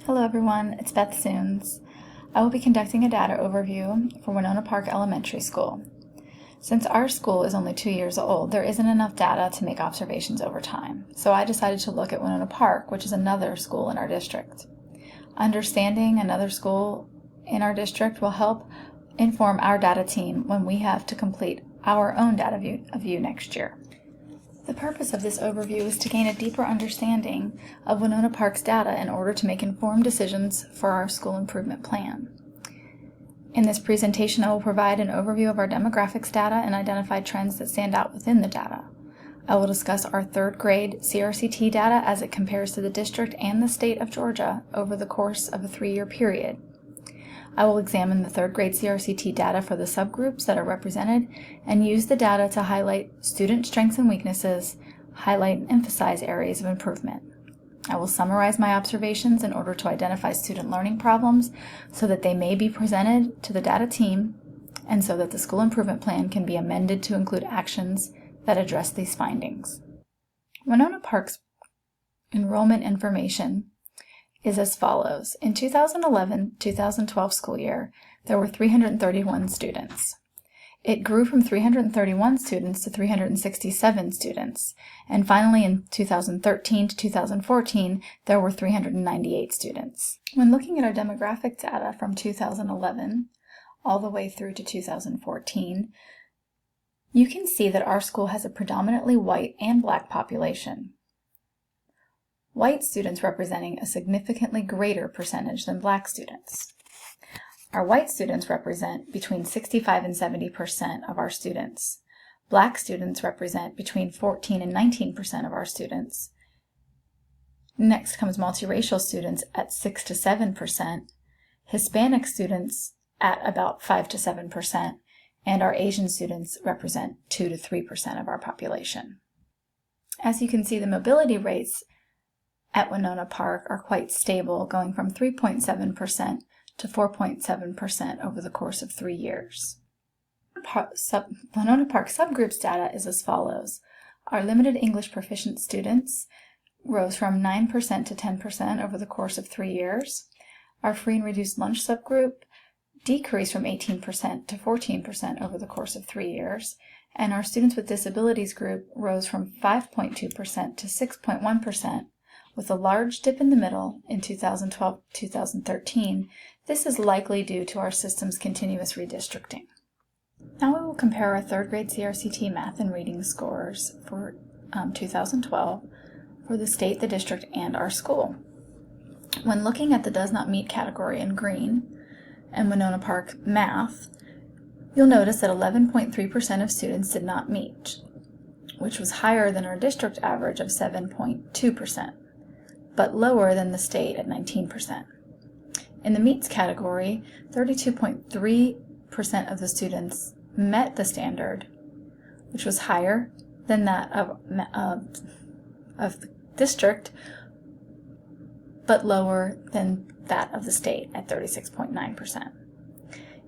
Hello everyone, it's Beth Soons. I will be conducting a data overview for Winona Park Elementary School. Since our school is only 2 years old, there isn't enough data to make observations over time, so I decided to look at Winona Park, which is another school in our district. Understanding another school in our district will help inform our data team when we have to complete our own data view next year. The purpose of this overview is to gain a deeper understanding of Winona Park's data in order to make informed decisions for our school improvement plan. In this presentation, I will provide an overview of our demographics data and identify trends that stand out within the data. I will discuss our third grade CRCT data as it compares to the district and the state of Georgia over the course of a 3-year period. I will examine the third grade CRCT data for the subgroups that are represented and use the data to highlight student strengths and weaknesses, highlight and emphasize areas of improvement. I will summarize my observations in order to identify student learning problems so that they may be presented to the data team and so that the school improvement plan can be amended to include actions that address these findings. Winona Park's enrollment information is as follows. In 2011-2012 school year, there were 331 students. It grew from 331 students to 367 students, and finally in 2013 to 2014, there were 398 students. When looking at our demographic data from 2011 all the way through to 2014, you can see that our school has a predominantly white and black population. White students representing a significantly greater percentage than black students. Our white students represent between 65 and 70% of our students. Black students represent between 14 and 19% of our students. Next comes multiracial students at 6 to 7%, Hispanic students at about 5 to 7%, and our Asian students represent 2 to 3% of our population. As you can see, the mobility rates at Winona Park are quite stable, going from 3.7% to 4.7% over the course of 3 years. Winona Park subgroups data is as follows. Our limited English proficient students rose from 9% to 10% over the course of 3 years. Our free and reduced lunch subgroup decreased from 18% to 14% over the course of 3 years. And our students with disabilities group rose from 5.2% to 6.1%. With a large dip in the middle in 2012-2013, this is likely due to our system's continuous redistricting. Now we will compare our third grade CRCT math and reading scores for 2012 for the state, the district, and our school. When looking at the does not meet category in green and Winona Park math, you'll notice that 11.3% of students did not meet, which was higher than our district average of 7.2%. but lower than the state at 19%. In the meets category, 32.3% of the students met the standard, which was higher than that of the district, but lower than that of the state at 36.9%.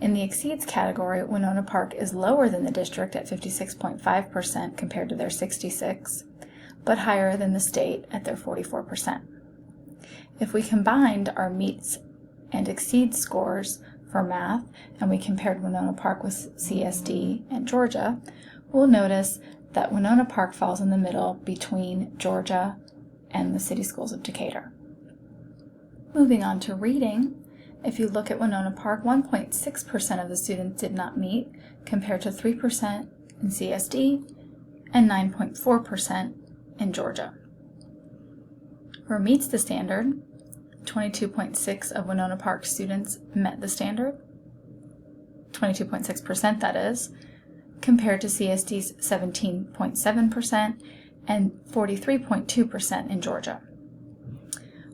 In the exceeds category, Winona Park is lower than the district at 56.5% compared to their 66%, but higher than the state at their 44%. If we combined our meets and exceeds scores for math and we compared Winona Park with CSD and Georgia, we'll notice that Winona Park falls in the middle between Georgia and the City Schools of Decatur. Moving on to reading, if you look at Winona Park, 1.6% of the students did not meet compared to 3% in CSD and 9.4% in Georgia. For meets the standard, 22.6% of Winona Park students met the standard, 22.6% that is, compared to CSD's 17.7% and 43.2% in Georgia.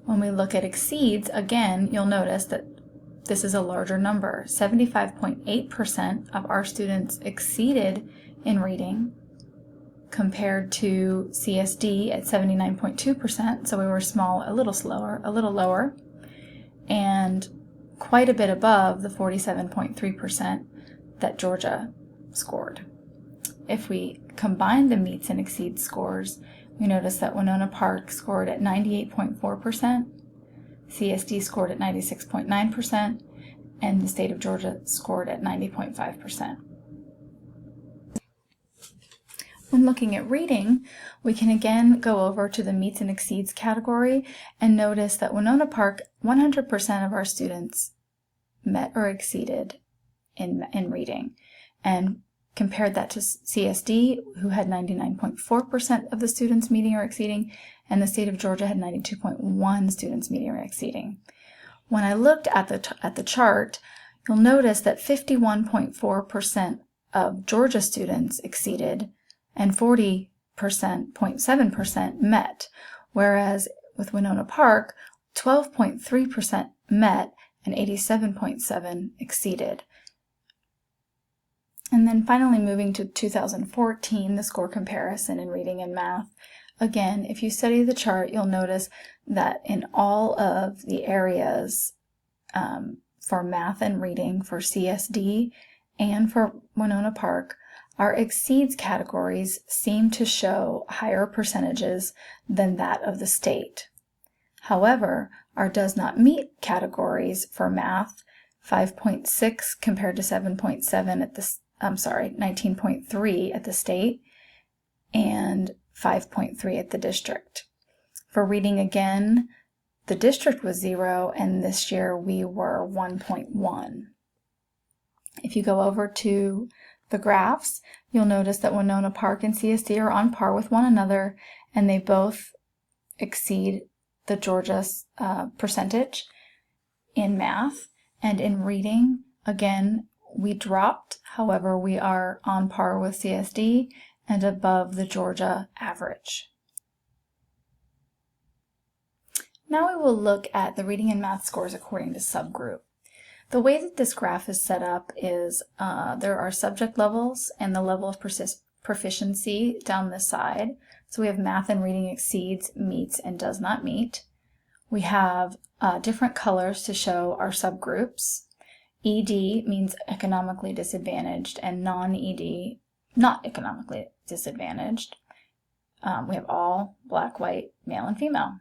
When we look at exceeds, again, you'll notice that this is a larger number. 75.8% of our students exceeded in reading compared to CSD at 79.2%, so we were a little lower, and quite a bit above the 47.3% that Georgia scored. If we combine the meets and exceeds scores, we notice that Winona Park scored at 98.4%, CSD scored at 96.9%, and the state of Georgia scored at 90.5%. When looking at reading, we can again go over to the meets and exceeds category and notice that Winona Park, 100% of our students met or exceeded in reading, and compared that to CSD, who had 99.4% of the students meeting or exceeding, and the state of Georgia had 92.1 students meeting or exceeding. When I looked at the chart, you'll notice that 51.4% of Georgia students exceeded and 40.7% met, whereas with Winona Park, 12.3% met and 87.7% exceeded. And then finally moving to 2014, the score comparison in reading and math. Again, if you study the chart, you'll notice that in all of the areas for math and reading for CSD and for Winona Park, our exceeds categories seem to show higher percentages than that of the state. However, our does not meet categories for math, 5.6 compared to 7.7 at the 19.3 at the state, and 5.3 at the district. For reading again, the district was 0, and this year we were 1.1. If you go over to the graphs, you'll notice that Winona Park and CSD are on par with one another, and they both exceed the Georgia percentage in math. And in reading, again, we dropped. However, we are on par with CSD and above the Georgia average. Now we will look at the reading and math scores according to subgroup. The way that this graph is set up is there are subject levels and the level of proficiency down this side. So we have math and reading exceeds, meets, and does not meet. We have different colors to show our subgroups. ED means economically disadvantaged, and non-ED, not economically disadvantaged. We have all, black, white, male, and female.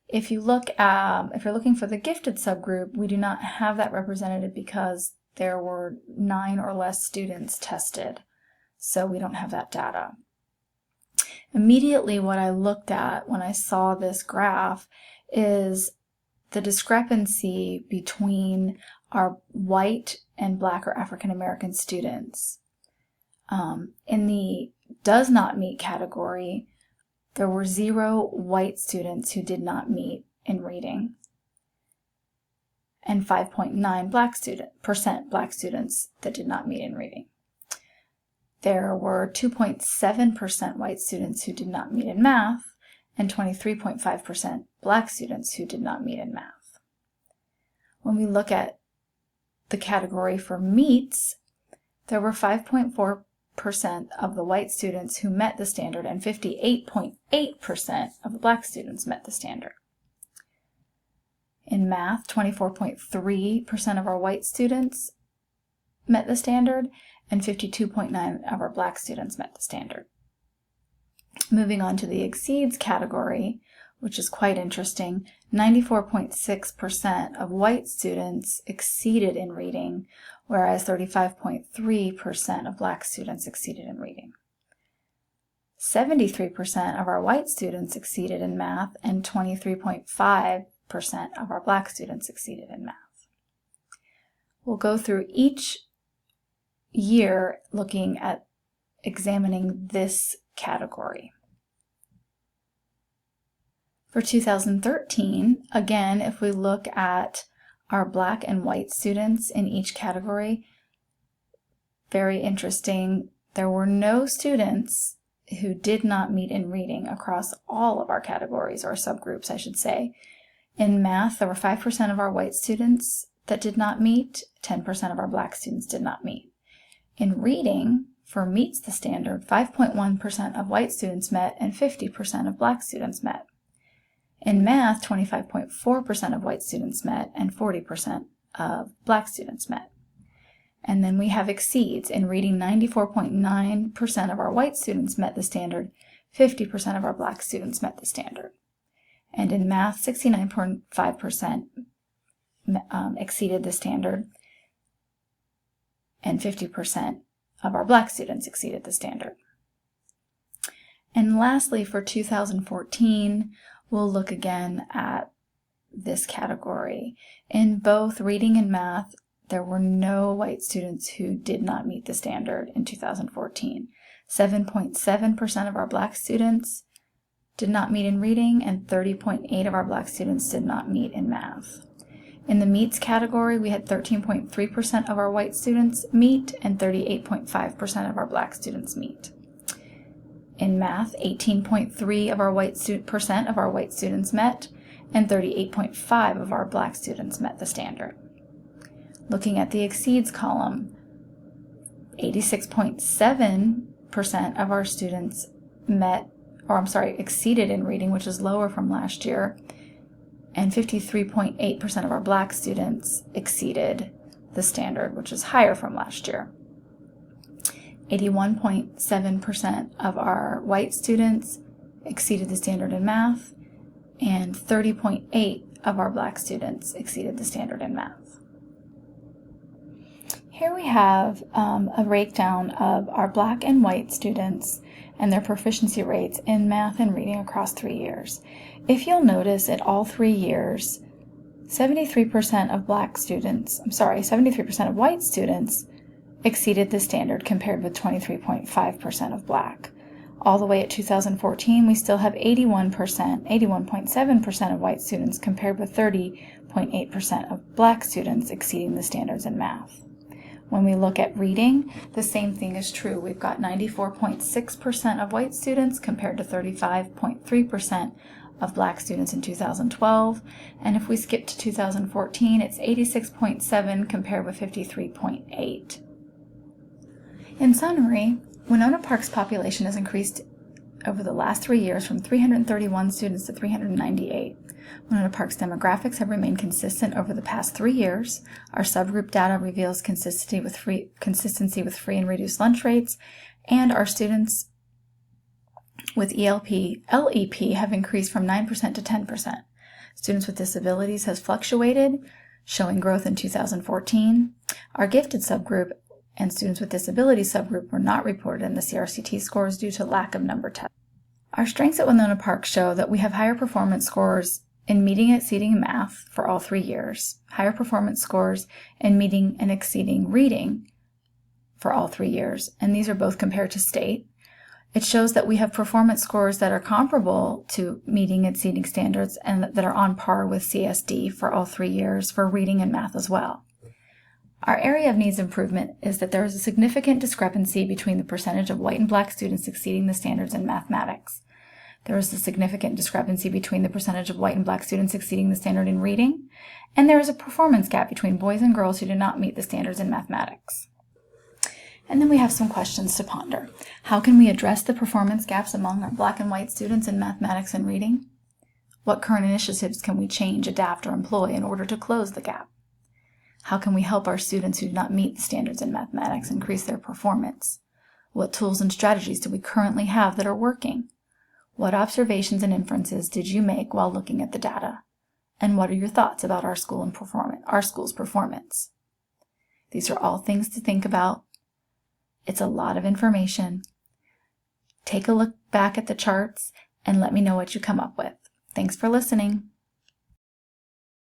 If you look if you're looking for the gifted subgroup, we do not have that represented because there were 9 or less students tested, so we don't have that data. Immediately what I looked at when I saw this graph is the discrepancy between our white and black or African American students. In the does not meet category, there were 0 white students who did not meet in reading, and 5.9% black students that did not meet in reading. There were 2.7% white students who did not meet in math, and 23.5% black students who did not meet in math. When we look at the category for meets, there were 5.4% of the white students who met the standard, and 58.8% of the black students met the standard. In math, 24.3% of our white students met the standard, and 52.9% of our black students met the standard. Moving on to the exceeds category, which is quite interesting, 94.6% of white students exceeded in reading, whereas 35.3% of black students exceeded in reading. 73% of our white students exceeded in math, and 23.5% of our black students exceeded in math. We'll go through each year looking at examining this category. For 2013, again, if we look at our black and white students in each category, very interesting, there were no students who did not meet in reading across all of our categories, or subgroups, I should say. In math, there were 5% of our white students that did not meet, 10% of our black students did not meet. In reading, for meets the standard, 5.1% of white students met and 50% of black students met. In math, 25.4% of white students met and 40% of black students met. And then we have exceeds. In reading, 94.9% of our white students met the standard, 50% of our black students met the standard. And in math, 69.5% exceeded the standard, and 50% of our Black students exceeded the standard. And lastly, for 2014, we'll look again at this category. In both reading and math, there were no white students who did not meet the standard in 2014. 7.7% of our Black students did not meet in reading, and 30.8% of our Black students did not meet in math. In the meets category, we had 13.3% of our white students meet and 38.5% of our Black students meet. In math, 18.3% of our white students met, and 38.5% of our Black students met the standard. Looking at the exceeds column, 86.7% of our students exceeded in reading, which is lower from last year, and 53.8% of our Black students exceeded the standard, which is higher from last year. 81.7% of our white students exceeded the standard in math, and 30.8% of our Black students exceeded the standard in math. Here we have a breakdown of our Black and white students and their proficiency rates in math and reading across 3 years. If you'll notice, at all 3 years, 73% of white students exceeded the standard compared with 23.5% of Black. All the way at 2014, we still have 81.7% of white students compared with 30.8% of Black students exceeding the standards in math. When we look at reading, the same thing is true. We've got 94.6% of white students compared to 35.3% of Black students in 2012. And if we skip to 2014, it's 86.7% compared with 53.8%. In summary, Winona Park's population has increased over the last 3 years from 331 students to 398. Winona Park's demographics have remained consistent over the past 3 years. Our subgroup data reveals consistency with free and reduced lunch rates, and our students with LEP have increased from 9% to 10%. Students with disabilities has fluctuated, showing growth in 2014. Our gifted subgroup and students with disabilities subgroup were not reported in the CRCT scores due to lack of number tests. Our strengths at Winona Park show that we have higher performance scores in meeting and exceeding math for all 3 years, higher performance scores in meeting and exceeding reading for all 3 years, and these are both compared to state. It shows that we have performance scores that are comparable to meeting and exceeding standards and that are on par with CSD for all 3 years for reading and math as well. Our area of needs improvement is that there is a significant discrepancy between the percentage of white and Black students exceeding the standards in mathematics. There is a significant discrepancy between the percentage of white and Black students exceeding the standard in reading, and there is a performance gap between boys and girls who do not meet the standards in mathematics. And then we have some questions to ponder. How can we address the performance gaps among our Black and white students in mathematics and reading? What current initiatives can we change, adapt, or employ in order to close the gap? How can we help our students who do not meet the standards in mathematics increase their performance? What tools and strategies do we currently have that are working? What observations and inferences did you make while looking at the data? And what are your thoughts about our school's performance? These are all things to think about. It's a lot of information. Take a look back at the charts and let me know what you come up with. Thanks for listening.